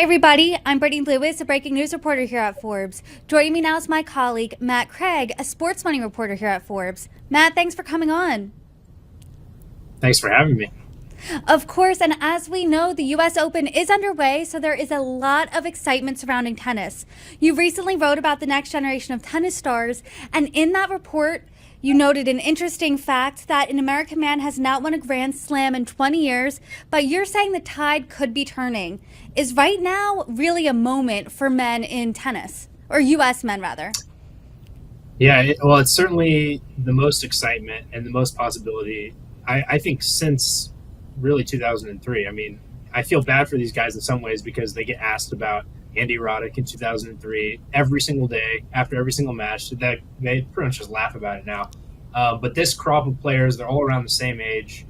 everybody. I'm Brittany Lewis, a breaking news reporter here at Forbes. Joining me now is my colleague, Matt Craig, a sports money reporter here at Forbes. Matt, thanks for coming on. Thanks for having me. Of course, and as we know, the U.S. Open is underway, so there is a lot of excitement surrounding tennis. You recently wrote about the next generation of tennis stars, and in that report, you noted an interesting fact that an American man has not won a Grand Slam in 20 years, but you're saying the tide could be turning. Is right now really a moment for men in tennis, or U.S. men rather? Yeah, it's certainly the most excitement and the most possibility, I think, since really 2003. I mean, I feel bad for these guys in some ways because they get asked about Andy Roddick in 2003 every single day after every single match. That they pretty much just laugh about it now. But this crop of players, they're all around the same age.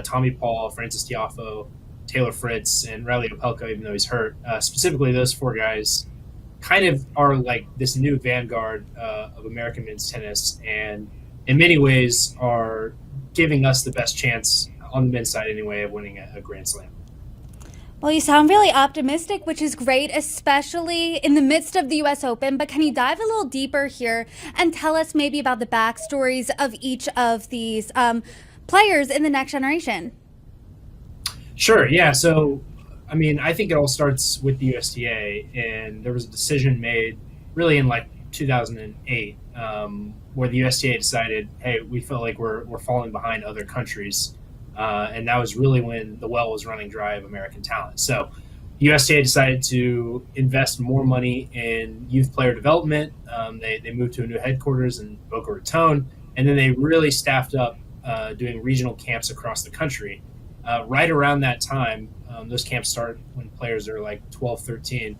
Tommy Paul, Frances Tiafoe, Taylor Fritz, and Riley Opelka, even though he's hurt. Specifically, those four guys kind of are like this new vanguard of American men's tennis, and in many ways are giving us the best chance on the men's side anyway of winning a Grand Slam. Well, you sound really optimistic, which is great, especially in the midst of the U.S. Open. But can you dive a little deeper here and tell us maybe about the backstories of each of these players in the next generation? Sure, yeah. So, I mean, I think it all starts with the USTA, and there was a decision made really in like 2008 where the USTA decided, hey, we feel like we're falling behind other countries. And that was really when the well was running dry of American talent. So USTA decided to invest more money in youth player development. They moved to a new headquarters in Boca Raton, and then they really staffed up doing regional camps across the country. Right around that time, those camps start when players are like 12, 13.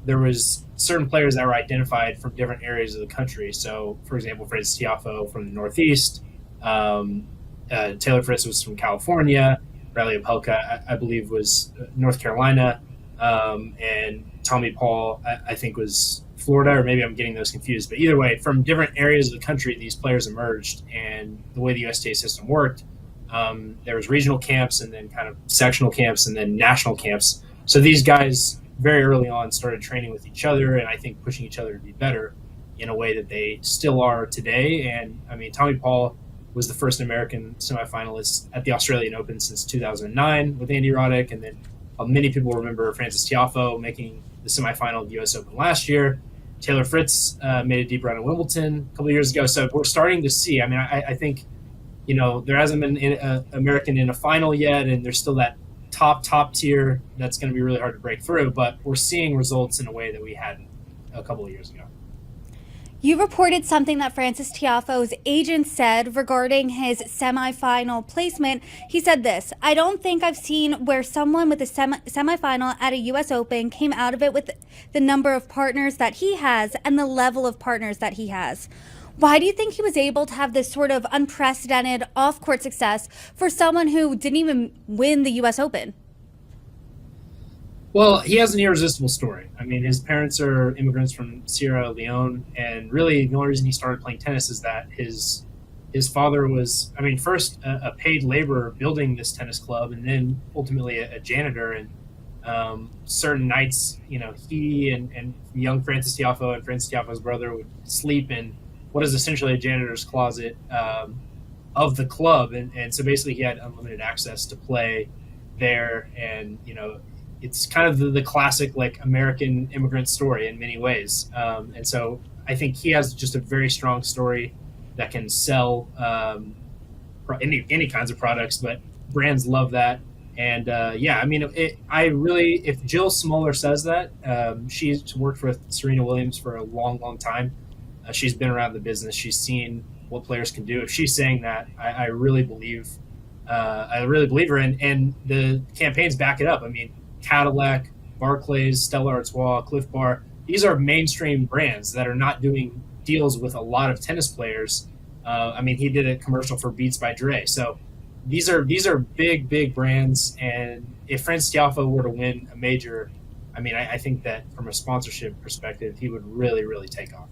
There was certain players that were identified from different areas of the country. So, for example, Frances Tiafoe from the Northeast, Taylor Fritz was from California. Riley Opelka, I believe, was North Carolina. And Tommy Paul, I think, was Florida, or maybe I'm getting those confused. But either way, from different areas of the country, these players emerged. And the way the USTA system worked, there was regional camps and then kind of sectional camps and then national camps. So these guys very early on started training with each other and I think pushing each other to be better in a way that they still are today. And, I mean, Tommy Paul was the first American semifinalist at the Australian Open since 2009 with Andy Roddick. And then many people remember Frances Tiafoe making the semifinal of the U.S. Open last year. Taylor Fritz made a deep run at Wimbledon a couple of years ago. So we're starting to see, I mean, I think, you know, there hasn't been an American in a final yet, and there's still that top tier that's going to be really hard to break through. But we're seeing results in a way that we hadn't a couple of years ago. You reported something that Frances Tiafoe's agent said regarding his semifinal placement. He said this: "I don't think I've seen where someone with a semifinal at a U.S. Open came out of it with the number of partners that he has and the level of partners that he has." Why do you think he was able to have this sort of unprecedented off-court success for someone who didn't even win the U.S. Open? Well, he has an irresistible story. I mean, his parents are immigrants from Sierra Leone, and really the only reason he started playing tennis is that his father was, I mean, first a paid laborer building this tennis club, and then ultimately a janitor. And certain nights, you know, he and young Frances Tiafoe and Frances Tiafoe's brother would sleep in what is essentially a janitor's closet of the club, and so basically he had unlimited access to play there, and you know. It's kind of the classic like American immigrant story in many ways. And so I think he has just a very strong story that can sell any kinds of products, but brands love that. And yeah, I mean, if Jill Smoller says that, she's worked with Serena Williams for a long time. She's been around the business. She's seen what players can do. If she's saying that, I really believe her, and the campaigns back it up. I mean, Cadillac, Barclays, Stella Artois, Cliff Bar. These are mainstream brands that are not doing deals with a lot of tennis players. I mean, he did a commercial for Beats by Dre. So these are big brands. And if Frances Tiafoe were to win a major, I mean, I think that from a sponsorship perspective, he would really take off.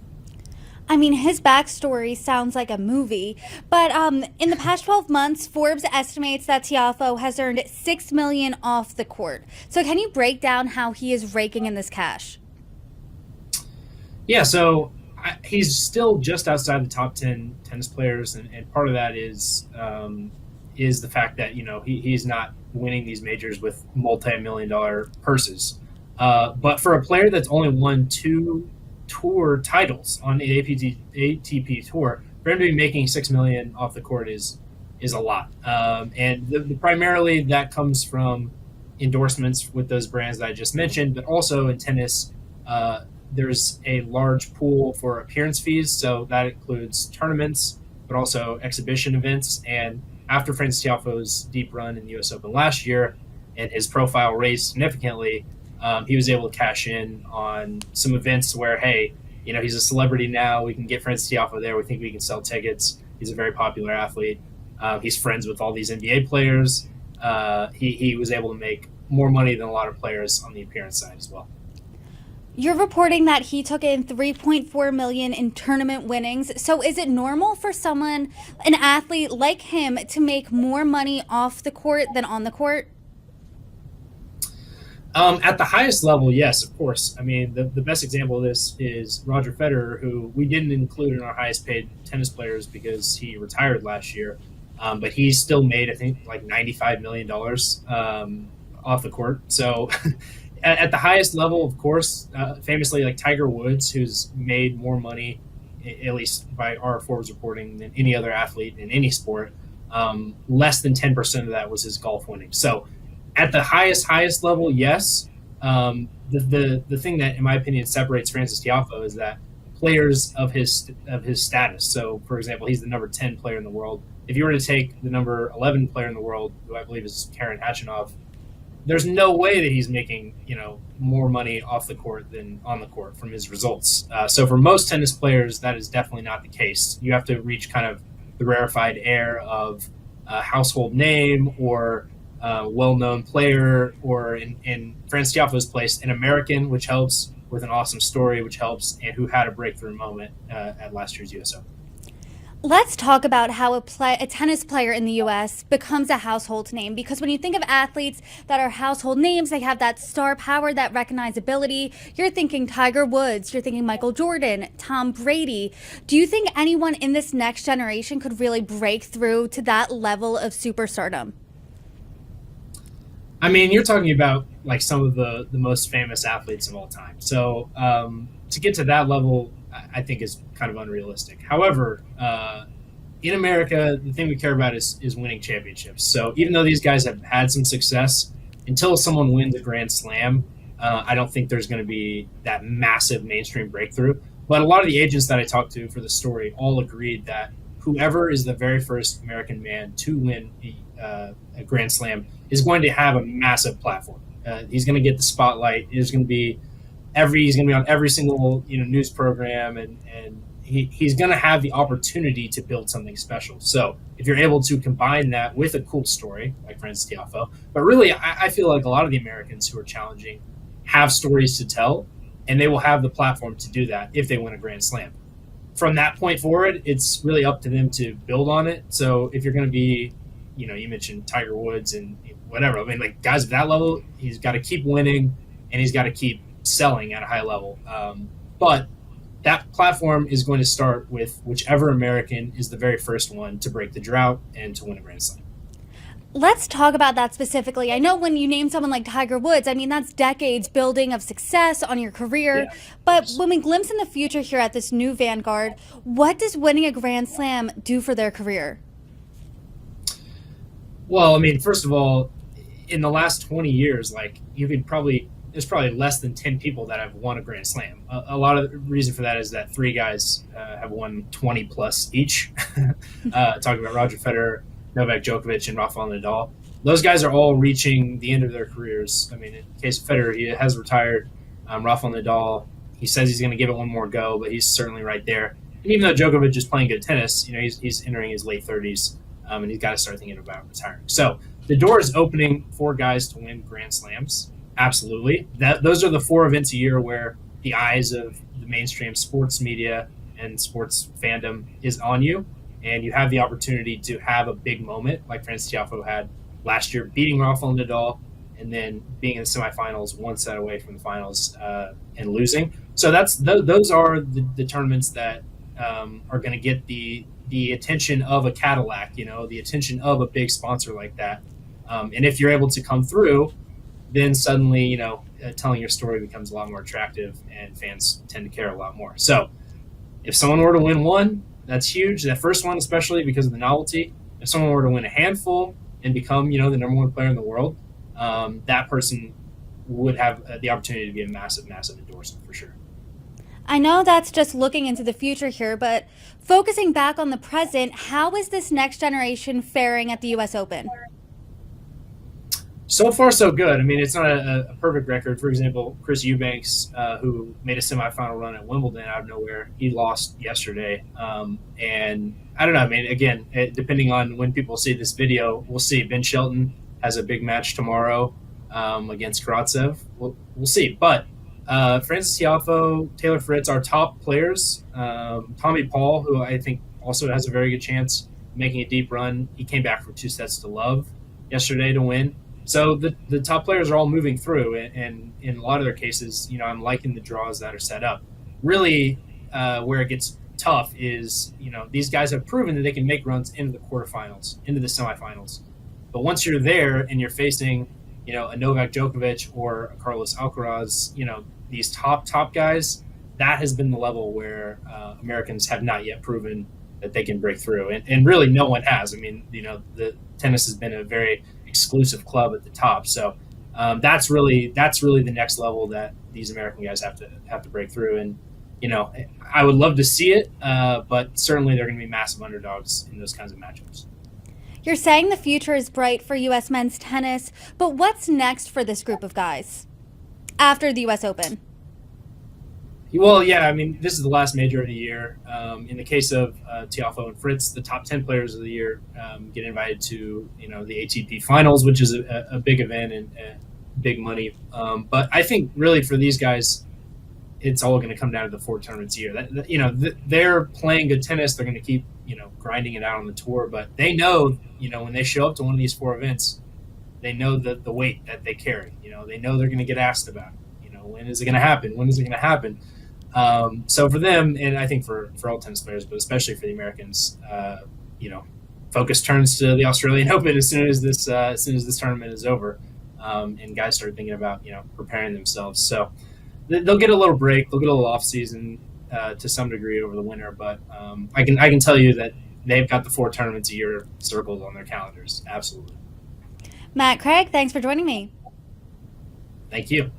I mean, his backstory sounds like a movie. But in the past 12 months, Forbes estimates that Tiafoe has earned $6 million off the court. So can you break down how he is raking in this cash? Yeah, so he's still just outside the top 10 tennis players, and part of that is the fact that he's not winning these majors with multi-million-dollar purses. But for a player that's only won two tour titles on the ATP tour, for him to be making $6 million off the court is a lot. And primarily that comes from endorsements with those brands that I just mentioned, but also in tennis. There's a large pool for appearance fees, so that includes tournaments, but also exhibition events. And after Frances Tiafoe's deep run in the U.S. Open last year and his profile raised significantly, he was able to cash in on some events where, hey, he's a celebrity now. We can get Frances Tiafoe there. We think we can sell tickets. He's a very popular athlete. He's friends with all these NBA players. He was able to make more money than a lot of players on the appearance side as well. You're reporting that he took in $3.4 million in tournament winnings. So is it normal for an athlete like him, to make more money off the court than on the court? At the highest level, yes, of course. I mean, the best example of this is Roger Federer, who we didn't include in our highest paid tennis players because he retired last year. But he still made, I think, like $95 million off the court. So at the highest level, of course, famously like Tiger Woods, who's made more money, at least by our Forbes reporting, than any other athlete in any sport. Less than 10% of that was his golf winnings. So at the highest level, yes. The thing that, in my opinion, separates Frances Tiafoe is that players of his status. So, for example, he's the number 10 player in the world. If you were to take the number 11 player in the world, who I believe is Karen Khachanov, there's no way that he's making more money off the court than on the court from his results. So for most tennis players, that is definitely not the case. You have to reach kind of the rarefied air of a household name or a well-known player, or in Frances Tiafoe's place, an American, which helps, with an awesome story, which helps, and who had a breakthrough moment at last year's US Open. Let's talk about how a tennis player in the U.S. becomes a household name, because when you think of athletes that are household names, they have that star power, that recognizability. You're thinking Tiger Woods, you're thinking Michael Jordan, Tom Brady. Do you think anyone in this next generation could really break through to that level of superstardom? I mean, you're talking about like some of the most famous athletes of all time. So to get to that level, I think is kind of unrealistic. However, in America, the thing we care about is winning championships. So even though these guys have had some success, until someone wins a Grand Slam, I don't think there's going to be that massive mainstream breakthrough. But a lot of the agents that I talked to for the story all agreed that whoever is the very first American man to win a Grand Slam is going to have a massive platform. He's going to get the spotlight. He's going to be on every single news program, and he's going to have the opportunity to build something special. So if you're able to combine that with a cool story like Frances Tiafoe, but really I feel like a lot of the Americans who are challenging have stories to tell, and they will have the platform to do that if they win a Grand Slam. From that point forward, it's really up to them to build on it. So if you're going to be, you mentioned Tiger Woods and whatever, I mean, like guys at that level, he's got to keep winning and he's got to keep selling at a high level. But that platform is going to start with whichever American is the very first one to break the drought and to win a Grand Slam. Let's talk about that specifically. I know when you name someone like Tiger Woods, I mean, that's decades building of success on your career. Yeah, but when we glimpse in the future here at this new vanguard, what does winning a Grand Slam do for their career? Well, I mean, first of all, in the last 20 years, there's probably less than 10 people that have won a Grand Slam. A lot of the reason for that is that three guys have won 20 plus each. Talking about Roger Federer, Novak Djokovic, and Rafael Nadal. Those guys are all reaching the end of their careers. I mean, in the case of Federer, he has retired. Rafael Nadal, he says he's going to give it one more go, but he's certainly right there. And even though Djokovic is playing good tennis, he's entering his late 30s, and he's got to start thinking about retiring. So the door is opening for guys to win Grand Slams. Absolutely. Those are the 4 events a year where the eyes of the mainstream sports media and sports fandom is on you, and you have the opportunity to have a big moment like Frances Tiafoe had last year, beating Rafael Nadal, and then being in the semifinals, one set away from the finals, and losing. So those are the tournaments that are going to get the attention of a Cadillac, the attention of a big sponsor like that. And if you're able to come through, then suddenly, telling your story becomes a lot more attractive, and fans tend to care a lot more. So if someone were to win one, that's huge. That first one, especially because of the novelty. If someone were to win a handful and become, the number one player in the world, that person would have the opportunity to be a massive, massive endorsement for sure. I know that's just looking into the future here, but focusing back on the present, how is this next generation faring at the U.S. Open? So far, so good. I mean, it's not a perfect record. For example, Chris Eubanks, who made a semifinal run at Wimbledon out of nowhere, he lost yesterday. And I don't know. I mean, again, depending on when people see this video, we'll see. Ben Shelton has a big match tomorrow against Karatsev. We'll see. But Frances Tiafoe, Taylor Fritz, our top players. Tommy Paul, who I think also has a very good chance of making a deep run. He came back from 2-0 yesterday to win. So the top players are all moving through, and in a lot of their cases, I'm liking the draws that are set up. Really, where it gets tough is, these guys have proven that they can make runs into the quarterfinals, into the semifinals. But once you're there and you're facing, a Novak Djokovic or a Carlos Alcaraz, these top guys, that has been the level where Americans have not yet proven that they can break through. And really no one has. I mean, the tennis has been a very exclusive club at the top. So that's really the next level that these American guys have to break through. And, I would love to see it, but certainly they're going to be massive underdogs in those kinds of matchups. You're saying the future is bright for U.S. men's tennis, but what's next for this group of guys after the U.S. Open? Well, yeah, I mean, this is the last major of the year. In the case of Tiafoe and Fritz, the top 10 players of the year get invited to, the ATP finals, which is a big event and big money. But I think really for these guys, it's all going to come down to the 4 tournaments a year. They're playing good tennis. They're going to keep, grinding it out on the tour. But they know, when they show up to one of these 4 events, they know the weight that they carry. They know they're going to get asked about. When is it going to happen? When is it going to happen? So for them, and I think for all tennis players, but especially for the Americans, focus turns to the Australian Open as soon as this tournament is over, and guys start thinking about preparing themselves. So they'll get a little break, they'll get a little off season to some degree over the winter, but I can tell you that they've got the 4 tournaments a year circled on their calendars. Absolutely. Matt Craig, thanks for joining me. Thank you.